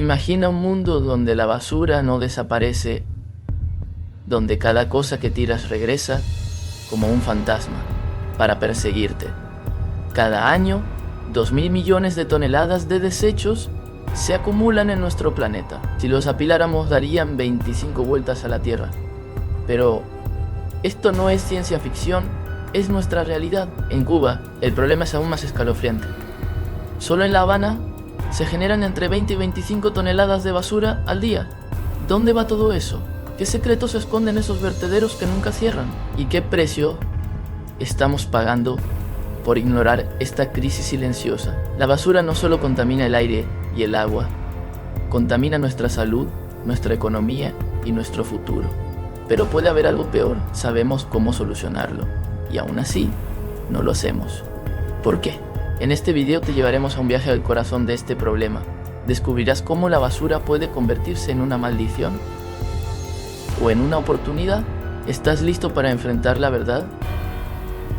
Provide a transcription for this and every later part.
Imagina un mundo donde la basura no desaparece, donde cada cosa que tiras regresa como un fantasma para perseguirte. Cada año, 2.000 millones de toneladas de desechos se acumulan en nuestro planeta. Si los apiláramos darían 25 vueltas a la Tierra. Pero esto no es ciencia ficción, es nuestra realidad. En Cuba, el problema es aún más escalofriante. Solo en La Habana se generan entre 20 y 25 toneladas de basura al día. ¿Dónde va todo eso? ¿Qué secretos se esconden esos vertederos que nunca cierran? ¿Y qué precio estamos pagando por ignorar esta crisis silenciosa? La basura no solo contamina el aire y el agua, contamina nuestra salud, nuestra economía y nuestro futuro. Pero puede haber algo peor, sabemos cómo solucionarlo, y aún así, no lo hacemos. ¿Por qué? En este video te llevaremos a un viaje al corazón de este problema. Descubrirás cómo la basura puede convertirse en una maldición o en una oportunidad. ¿Estás listo para enfrentar la verdad?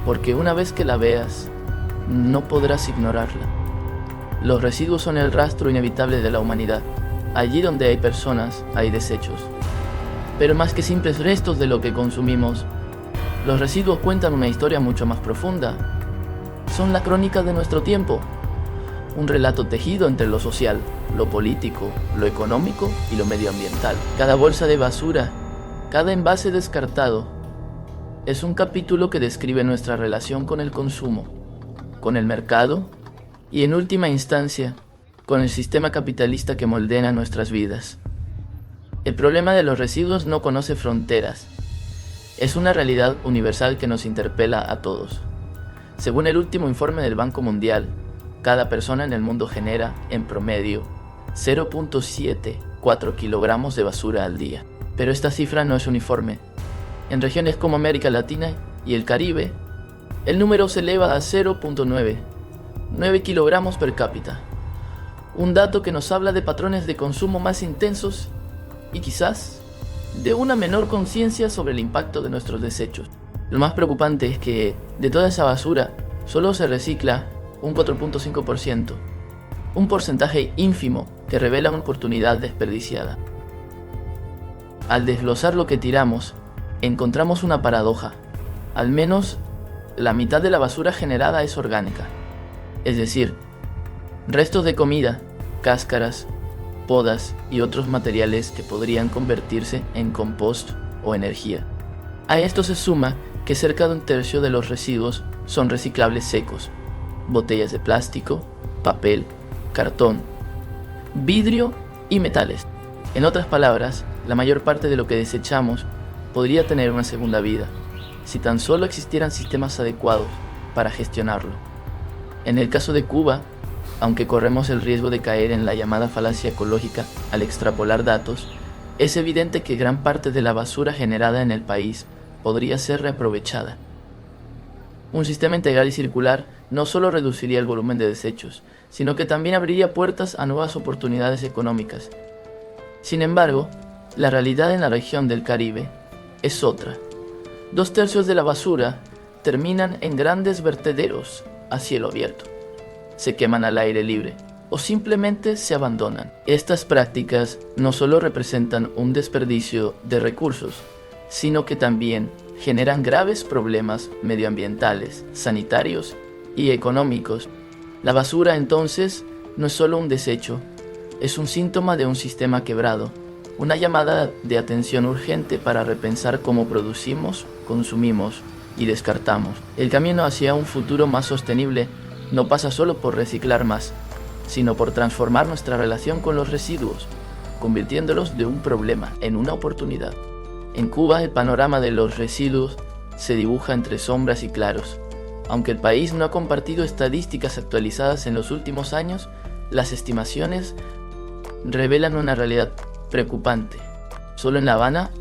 Porque una vez que la veas, no podrás ignorarla. Los residuos son el rastro inevitable de la humanidad. Allí donde hay personas, hay desechos. Pero más que simples restos de lo que consumimos, los residuos cuentan una historia mucho más profunda. Son la crónica de nuestro tiempo. Un relato tejido entre lo social, lo político, lo económico y lo medioambiental. Cada bolsa de basura, cada envase descartado, es un capítulo que describe nuestra relación con el consumo, con el mercado y, en última instancia, con el sistema capitalista que moldea nuestras vidas. El problema de los residuos no conoce fronteras. Es una realidad universal que nos interpela a todos. Según el último informe del Banco Mundial, cada persona en el mundo genera, en promedio, 0.74 kilogramos de basura al día. Pero esta cifra no es uniforme. En regiones como América Latina y el Caribe, el número se eleva a 0.9 kilogramos per cápita. Un dato que nos habla de patrones de consumo más intensos y quizás de una menor conciencia sobre el impacto de nuestros desechos. Lo más preocupante es que de toda esa basura solo se recicla un 4.5%, un porcentaje ínfimo que revela una oportunidad desperdiciada. Al desglosar lo que tiramos, encontramos una paradoja. Al menos la mitad de la basura generada es orgánica, es decir, restos de comida, cáscaras, podas y otros materiales que podrían convertirse en compost o energía. A esto se suma que cerca de un tercio de los residuos son reciclables secos: botellas de plástico, papel, cartón, vidrio y metales. En otras palabras, la mayor parte de lo que desechamos podría tener una segunda vida, si tan solo existieran sistemas adecuados para gestionarlo. En el caso de Cuba, aunque corremos el riesgo de caer en la llamada falacia ecológica al extrapolar datos, es evidente que gran parte de la basura generada en el país podría ser reaprovechada. Un sistema integral y circular no solo reduciría el volumen de desechos, sino que también abriría puertas a nuevas oportunidades económicas. Sin embargo, la realidad en la región del Caribe es otra. 2/3 de la basura terminan en grandes vertederos a cielo abierto. Se queman al aire libre o simplemente se abandonan. Estas prácticas no solo representan un desperdicio de recursos, sino que también generan graves problemas medioambientales, sanitarios y económicos. La basura, entonces, no es solo un desecho, es un síntoma de un sistema quebrado, una llamada de atención urgente para repensar cómo producimos, consumimos y descartamos. El camino hacia un futuro más sostenible no pasa solo por reciclar más, sino por transformar nuestra relación con los residuos, convirtiéndolos de un problema en una oportunidad. En Cuba, el panorama de los residuos se dibuja entre sombras y claros. Aunque el país no ha compartido estadísticas actualizadas en los últimos años, las estimaciones revelan una realidad preocupante. Solo en La Habana,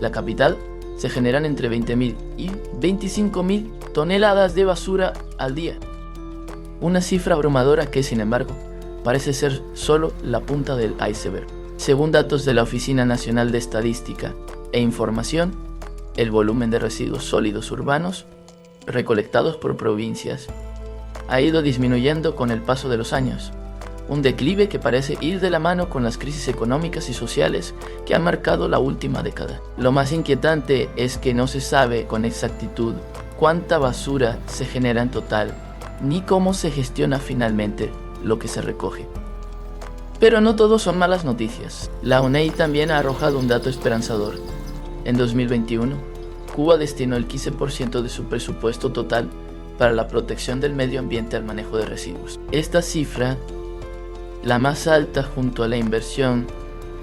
la capital, se generan entre 20.000 y 25.000 toneladas de basura al día. Una cifra abrumadora que, sin embargo, parece ser solo la punta del iceberg. Según datos de la Oficina Nacional de Estadística e Información, el volumen de residuos sólidos urbanos recolectados por provincias ha ido disminuyendo con el paso de los años, un declive que parece ir de la mano con las crisis económicas y sociales que han marcado la última década. Lo más inquietante es que no se sabe con exactitud cuánta basura se genera en total, ni cómo se gestiona finalmente lo que se recoge. Pero no todo son malas noticias. La UNED también ha arrojado un dato esperanzador. En 2021, Cuba destinó el 15% de su presupuesto total para la protección del medio ambiente al manejo de residuos. Esta cifra, la más alta junto a la inversión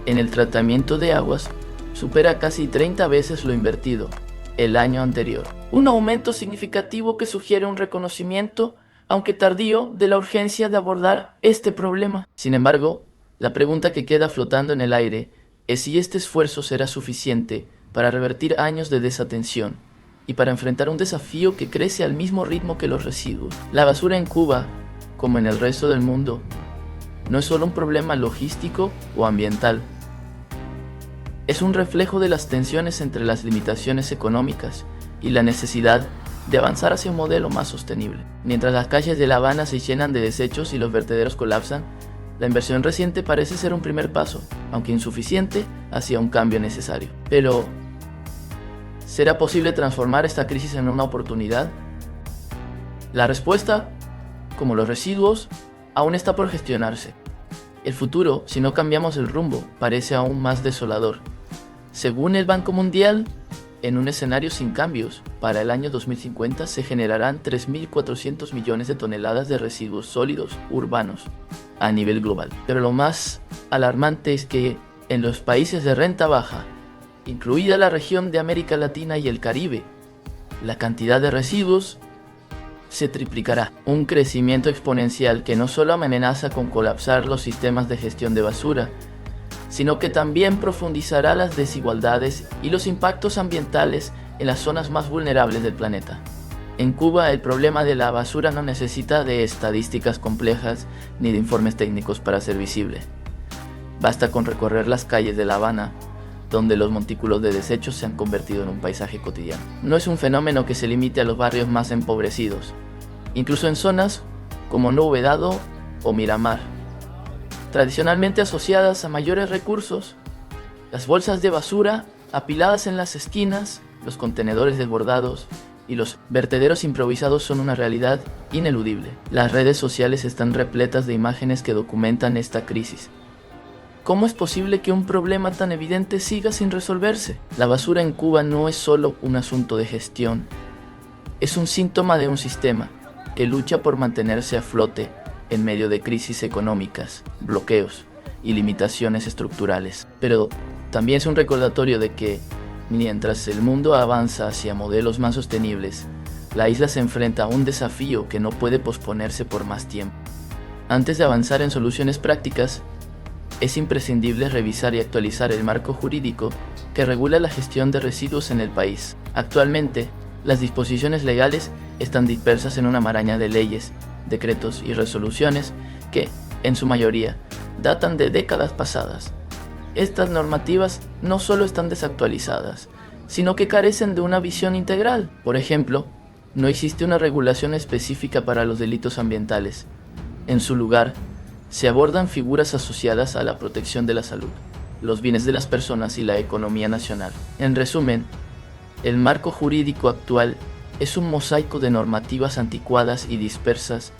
en el tratamiento de aguas, supera casi 30 veces lo invertido el año anterior. Un aumento significativo que sugiere un reconocimiento, aunque tardío, de la urgencia de abordar este problema. Sin embargo, la pregunta que queda flotando en el aire es si este esfuerzo será suficiente para revertir años de desatención y para enfrentar un desafío que crece al mismo ritmo que los residuos. La basura en Cuba, como en el resto del mundo, no es solo un problema logístico o ambiental. Es un reflejo de las tensiones entre las limitaciones económicas y la necesidad de avanzar hacia un modelo más sostenible. Mientras las calles de La Habana se llenan de desechos y los vertederos colapsan, la inversión reciente parece ser un primer paso, aunque insuficiente, hacia un cambio necesario. Pero, ¿será posible transformar esta crisis en una oportunidad? La respuesta, como los residuos, aún está por gestionarse. El futuro, si no cambiamos el rumbo, parece aún más desolador. Según el Banco Mundial, en un escenario sin cambios, para el año 2050 se generarán 3.400 millones de toneladas de residuos sólidos urbanos a nivel global. Pero lo más alarmante es que en los países de renta baja, incluida la región de América Latina y el Caribe, la cantidad de residuos se triplicará. Un crecimiento exponencial que no solo amenaza con colapsar los sistemas de gestión de basura, sino que también profundizará las desigualdades y los impactos ambientales en las zonas más vulnerables del planeta. En Cuba, el problema de la basura no necesita de estadísticas complejas ni de informes técnicos para ser visible. Basta con recorrer las calles de La Habana, donde los montículos de desechos se han convertido en un paisaje cotidiano. No es un fenómeno que se limite a los barrios más empobrecidos, incluso en zonas como Nuevo Vedado o Miramar, tradicionalmente asociadas a mayores recursos. Las bolsas de basura apiladas en las esquinas, los contenedores desbordados y los vertederos improvisados son una realidad ineludible. Las redes sociales están repletas de imágenes que documentan esta crisis. ¿Cómo es posible que un problema tan evidente siga sin resolverse? La basura en Cuba no es solo un asunto de gestión, es un síntoma de un sistema que lucha por mantenerse a flote en medio de crisis económicas, bloqueos y limitaciones estructurales. Pero también es un recordatorio de que, mientras el mundo avanza hacia modelos más sostenibles, la isla se enfrenta a un desafío que no puede posponerse por más tiempo. Antes de avanzar en soluciones prácticas, es imprescindible revisar y actualizar el marco jurídico que regula la gestión de residuos en el país. Actualmente, las disposiciones legales están dispersas en una maraña de leyes, decretos y resoluciones que, en su mayoría, datan de décadas pasadas. Estas normativas no solo están desactualizadas, sino que carecen de una visión integral. Por ejemplo, no existe una regulación específica para los delitos ambientales. En su lugar, se abordan figuras asociadas a la protección de la salud, los bienes de las personas y la economía nacional. En resumen, el marco jurídico actual es un mosaico de normativas anticuadas y dispersas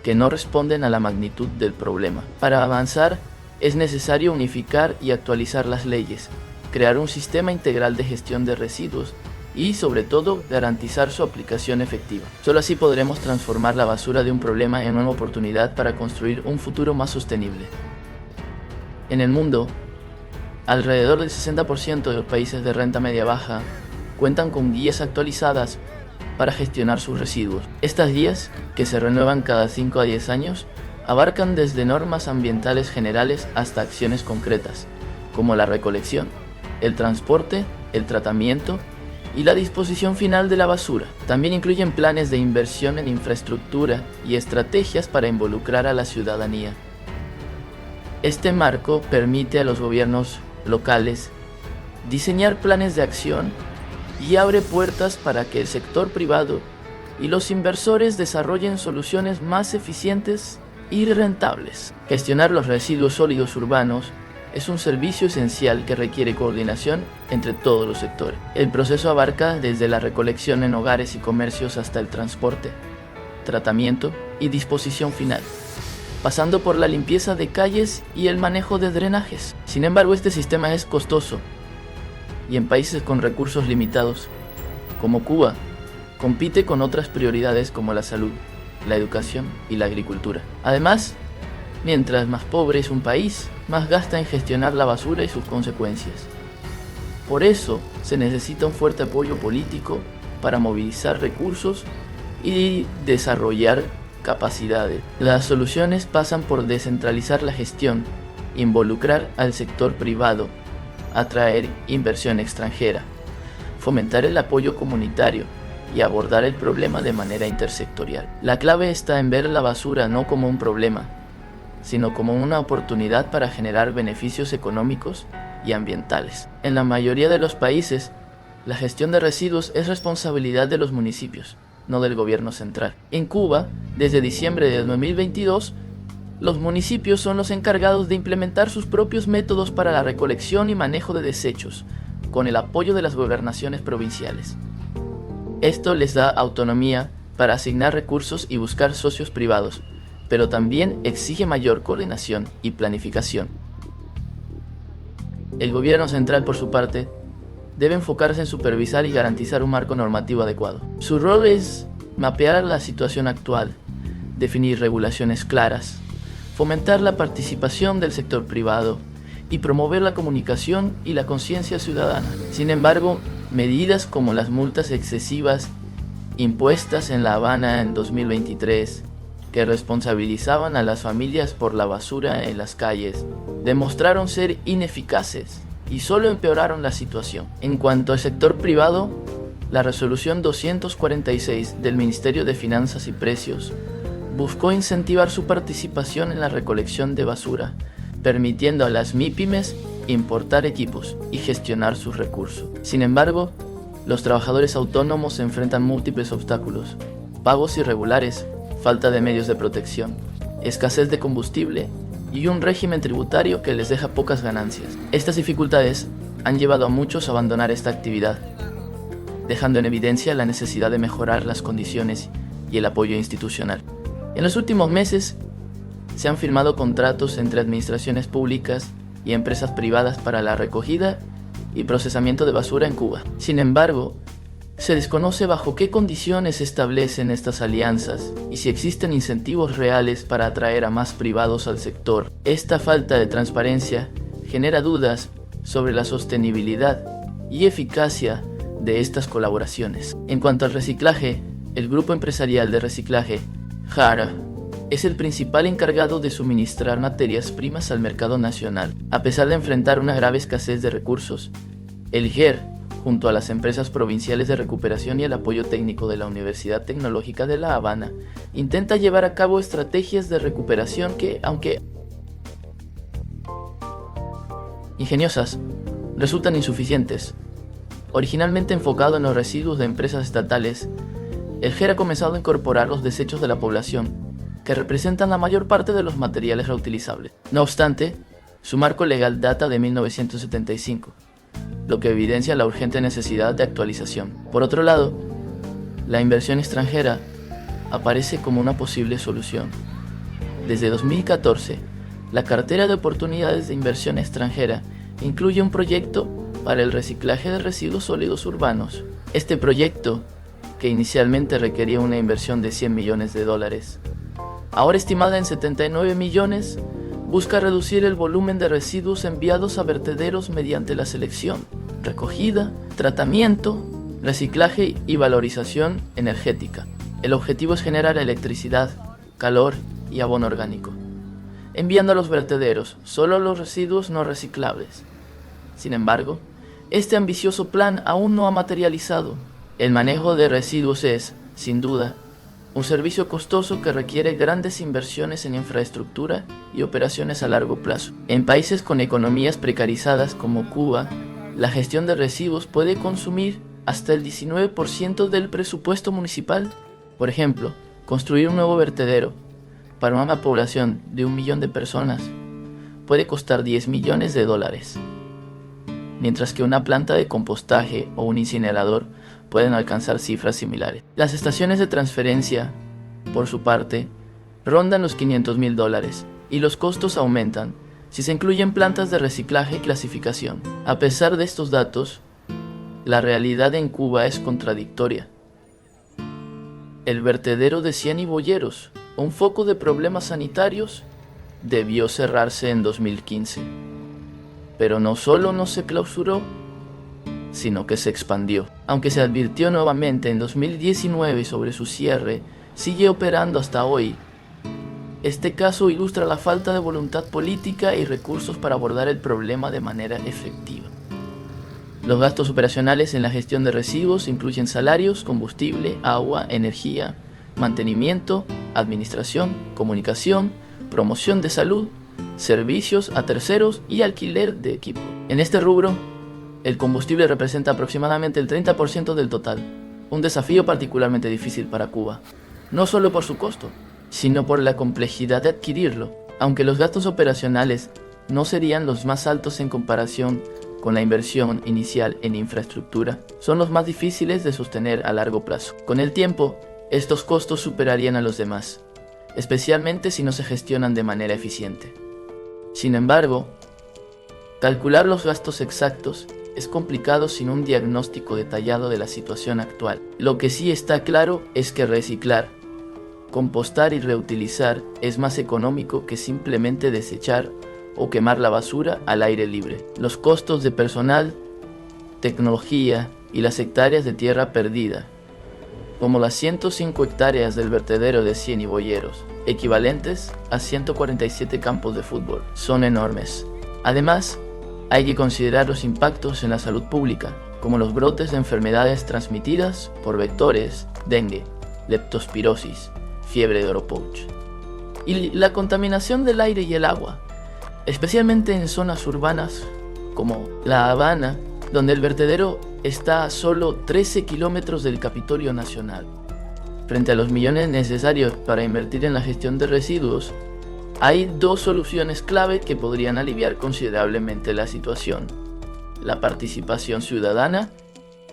que no responden a la magnitud del problema. Para avanzar, es necesario unificar y actualizar las leyes, crear un sistema integral de gestión de residuos y, sobre todo, garantizar su aplicación efectiva. Solo así podremos transformar la basura de un problema en una oportunidad para construir un futuro más sostenible. En el mundo, alrededor del 60% de los países de renta media-baja cuentan con guías actualizadas para gestionar sus residuos. Estas guías, que se renuevan cada 5 a 10 años, abarcan desde normas ambientales generales hasta acciones concretas, como la recolección, el transporte, el tratamiento y la disposición final de la basura. También incluyen planes de inversión en infraestructura y estrategias para involucrar a la ciudadanía. Este marco permite a los gobiernos locales diseñar planes de acción y abre puertas para que el sector privado y los inversores desarrollen soluciones más eficientes y rentables. Gestionar los residuos sólidos urbanos es un servicio esencial que requiere coordinación entre todos los sectores. El proceso abarca desde la recolección en hogares y comercios hasta el transporte, tratamiento y disposición final, pasando por la limpieza de calles y el manejo de drenajes. Sin embargo, este sistema es costoso y en países con recursos limitados, como Cuba, compite con otras prioridades como la salud, la educación y la agricultura. Además, mientras más pobre es un país, más gasta en gestionar la basura y sus consecuencias. Por eso, se necesita un fuerte apoyo político para movilizar recursos y desarrollar capacidades. Las soluciones pasan por descentralizar la gestión, involucrar al sector privado, atraer inversión extranjera, fomentar el apoyo comunitario y abordar el problema de manera intersectorial. La clave está en ver la basura no como un problema, sino como una oportunidad para generar beneficios económicos y ambientales. En la mayoría de los países, la gestión de residuos es responsabilidad de los municipios, no del gobierno central. En Cuba, desde diciembre de 2022, los municipios son los encargados de implementar sus propios métodos para la recolección y manejo de desechos, con el apoyo de las gobernaciones provinciales. Esto les da autonomía para asignar recursos y buscar socios privados, pero también exige mayor coordinación y planificación. El gobierno central, por su parte, debe enfocarse en supervisar y garantizar un marco normativo adecuado. Su rol es mapear la situación actual, definir regulaciones claras, fomentar la participación del sector privado y promover la comunicación y la conciencia ciudadana. Sin embargo, medidas como las multas excesivas impuestas en La Habana en 2023, que responsabilizaban a las familias por la basura en las calles, demostraron ser ineficaces y solo empeoraron la situación. En cuanto al sector privado, la resolución 246 del Ministerio de Finanzas y Precios buscó incentivar su participación en la recolección de basura, permitiendo a las MIPYMES importar equipos y gestionar sus recursos. Sin embargo, los trabajadores autónomos se enfrentan múltiples obstáculos: pagos irregulares, falta de medios de protección, escasez de combustible y un régimen tributario que les deja pocas ganancias. Estas dificultades han llevado a muchos a abandonar esta actividad, dejando en evidencia la necesidad de mejorar las condiciones y el apoyo institucional. En los últimos meses se han firmado contratos entre administraciones públicas y empresas privadas para la recogida y procesamiento de basura en Cuba. Sin embargo, se desconoce bajo qué condiciones se establecen estas alianzas y si existen incentivos reales para atraer a más privados al sector. Esta falta de transparencia genera dudas sobre la sostenibilidad y eficacia de estas colaboraciones. En cuanto al reciclaje, el grupo empresarial de reciclaje, JARA, es el principal encargado de suministrar materias primas al mercado nacional. A pesar de enfrentar una grave escasez de recursos, el GER, junto a las empresas provinciales de recuperación y el apoyo técnico de la Universidad Tecnológica de La Habana, intenta llevar a cabo estrategias de recuperación que, aunque ingeniosas, resultan insuficientes. Originalmente enfocado en los residuos de empresas estatales, el GER ha comenzado a incorporar los desechos de la población, que representan la mayor parte de los materiales reutilizables. No obstante, su marco legal data de 1975, lo que evidencia la urgente necesidad de actualización. Por otro lado, la inversión extranjera aparece como una posible solución. Desde 2014, la cartera de oportunidades de inversión extranjera incluye un proyecto para el reciclaje de residuos sólidos urbanos. Este proyecto, que inicialmente requería una inversión de $100 millones, ahora estimada en 79 millones, busca reducir el volumen de residuos enviados a vertederos mediante la selección, recogida, tratamiento, reciclaje y valorización energética. El objetivo es generar electricidad, calor y abono orgánico, enviando a los vertederos solo los residuos no reciclables. Sin embargo, este ambicioso plan aún no ha materializado. El manejo de residuos es, sin duda, un servicio costoso que requiere grandes inversiones en infraestructura y operaciones a largo plazo. En países con economías precarizadas como Cuba, la gestión de residuos puede consumir hasta el 19% del presupuesto municipal. Por ejemplo, construir un nuevo vertedero para una población de 1 millón de personas puede costar $10 millones, mientras que una planta de compostaje o un incinerador pueden alcanzar cifras similares. Las estaciones de transferencia, por su parte, rondan los $500.000 y los costos aumentan si se incluyen plantas de reciclaje y clasificación. A pesar de estos datos, la realidad en Cuba es contradictoria. El vertedero de Cienibolleros, un foco de problemas sanitarios, debió cerrarse en 2015. Pero no solo no se clausuró, sino que se expandió. Aunque se advirtió nuevamente en 2019 sobre su cierre, sigue operando hasta hoy. Este caso ilustra la falta de voluntad política y recursos para abordar el problema de manera efectiva. Los gastos operacionales en la gestión de residuos incluyen salarios, combustible, agua, energía, mantenimiento, administración, comunicación, promoción de salud, servicios a terceros y alquiler de equipo. En este rubro, el combustible representa aproximadamente el 30% del total, un desafío particularmente difícil para Cuba, no solo por su costo, sino por la complejidad de adquirirlo. Aunque los gastos operacionales no serían los más altos en comparación con la inversión inicial en infraestructura, son los más difíciles de sostener a largo plazo. Con el tiempo, estos costos superarían a los demás, especialmente si no se gestionan de manera eficiente. Sin embargo, calcular los gastos exactos es complicado sin un diagnóstico detallado de la situación actual. Lo que sí está claro es que reciclar, compostar y reutilizar es más económico que simplemente desechar o quemar la basura al aire libre. Los costos de personal, tecnología y las hectáreas de tierra perdida, como las 105 hectáreas del vertedero de Cienibolleros, equivalentes a 147 campos de fútbol, son enormes. Además, hay que considerar los impactos en la salud pública, como los brotes de enfermedades transmitidas por vectores, dengue, leptospirosis, fiebre de Oropouche, y la contaminación del aire y el agua, especialmente en zonas urbanas como La Habana, donde el vertedero está a solo 13 kilómetros del Capitolio Nacional. Frente a los millones necesarios para invertir en la gestión de residuos, hay dos soluciones clave que podrían aliviar considerablemente la situación: la participación ciudadana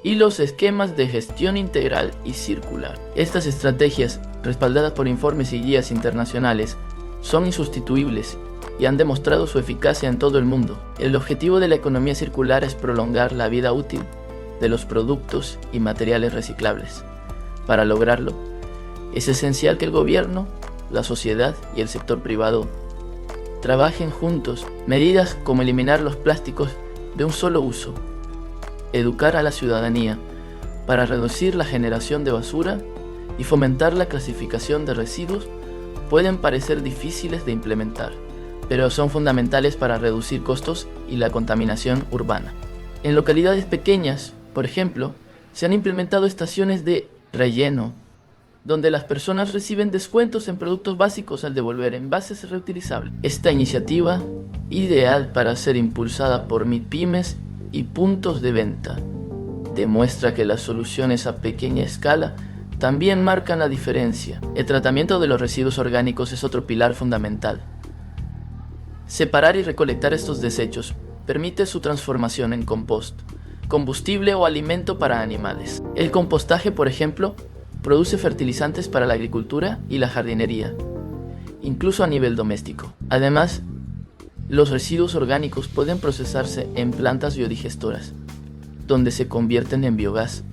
y los esquemas de gestión integral y circular. Estas estrategias, respaldadas por informes y guías internacionales, son insustituibles y han demostrado su eficacia en todo el mundo. El objetivo de la economía circular es prolongar la vida útil de los productos y materiales reciclables. Para lograrlo, es esencial que el gobierno, la sociedad y el sector privado trabajen juntos. Medidas como eliminar los plásticos de un solo uso, educar a la ciudadanía para reducir la generación de basura y fomentar la clasificación de residuos pueden parecer difíciles de implementar, pero son fundamentales para reducir costos y la contaminación urbana. En localidades pequeñas, por ejemplo, se han implementado estaciones de relleno, donde las personas reciben descuentos en productos básicos al devolver envases reutilizables. Esta iniciativa, ideal para ser impulsada por MIPYMES y puntos de venta, demuestra que las soluciones a pequeña escala también marcan la diferencia. El tratamiento de los residuos orgánicos es otro pilar fundamental. Separar y recolectar estos desechos permite su transformación en compost, combustible o alimento para animales. El compostaje, por ejemplo, produce fertilizantes para la agricultura y la jardinería, incluso a nivel doméstico. Además, los residuos orgánicos pueden procesarse en plantas biodigestoras, donde se convierten en biogás,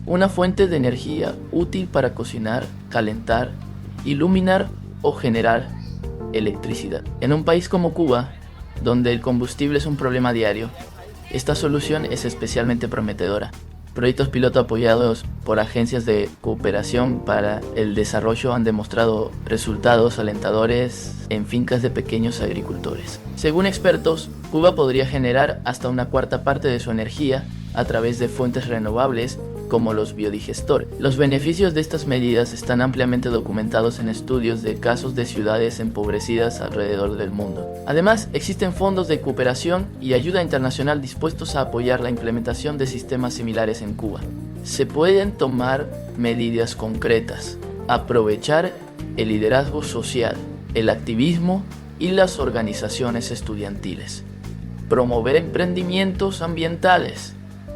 una fuente de energía útil para cocinar, calentar, iluminar o generar electricidad. En un país como Cuba, donde el combustible es un problema diario, esta solución es especialmente prometedora. Proyectos piloto apoyados por agencias de cooperación para el desarrollo han demostrado resultados alentadores en fincas de pequeños agricultores. Según expertos, Cuba podría generar hasta una cuarta parte de su energía a través de fuentes renovables como los biodigestores. Los beneficios de estas medidas están ampliamente documentados en estudios de casos de ciudades empobrecidas alrededor del mundo. Además, existen fondos de cooperación y ayuda internacional dispuestos a apoyar la implementación de sistemas similares en Cuba. Se pueden tomar medidas concretas, aprovechar el liderazgo social, el activismo y las organizaciones estudiantiles. Promover emprendimientos ambientales,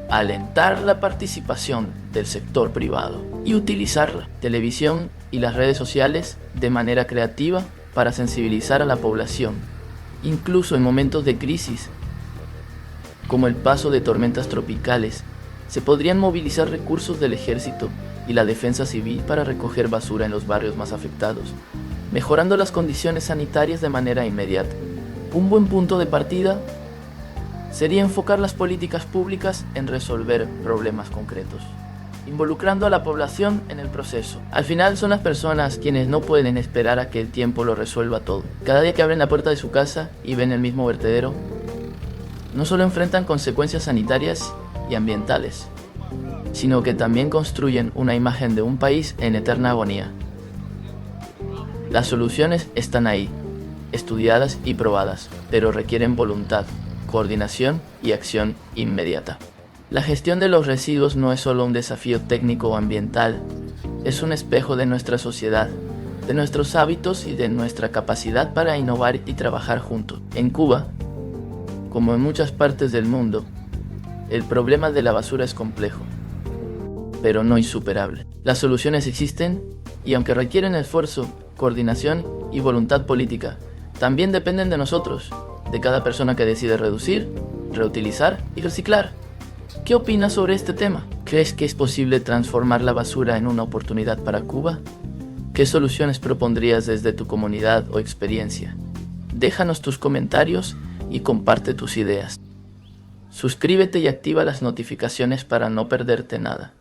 alentar la participación del sector privado y utilizar la televisión y las redes sociales de manera creativa para sensibilizar a la población, incluso en momentos de crisis, como el paso de tormentas tropicales. Se podrían movilizar recursos del ejército y la defensa civil para recoger basura en los barrios más afectados, mejorando las condiciones sanitarias de manera inmediata. Un buen punto de partida sería enfocar las políticas públicas en resolver problemas concretos, involucrando a la población en el proceso. Al final son las personas quienes no pueden esperar a que el tiempo lo resuelva todo. Cada día que abren la puerta de su casa y ven el mismo vertedero, no solo enfrentan consecuencias sanitarias y ambientales, sino que también construyen una imagen de un país en eterna agonía. Las soluciones están ahí, estudiadas y probadas, pero requieren voluntad, coordinación y acción inmediata. La gestión de los residuos no es solo un desafío técnico o ambiental, es un espejo de nuestra sociedad, de nuestros hábitos y de nuestra capacidad para innovar y trabajar juntos. En Cuba, como en muchas partes del mundo, el problema de la basura es complejo, pero no insuperable. Las soluciones existen y aunque requieren esfuerzo, coordinación y voluntad política, también dependen de nosotros, de cada persona que decide reducir, reutilizar y reciclar. ¿Qué opinas sobre este tema? ¿Crees que es posible transformar la basura en una oportunidad para Cuba? ¿Qué soluciones propondrías desde tu comunidad o experiencia? Déjanos tus comentarios y comparte tus ideas. Suscríbete y activa las notificaciones para no perderte nada.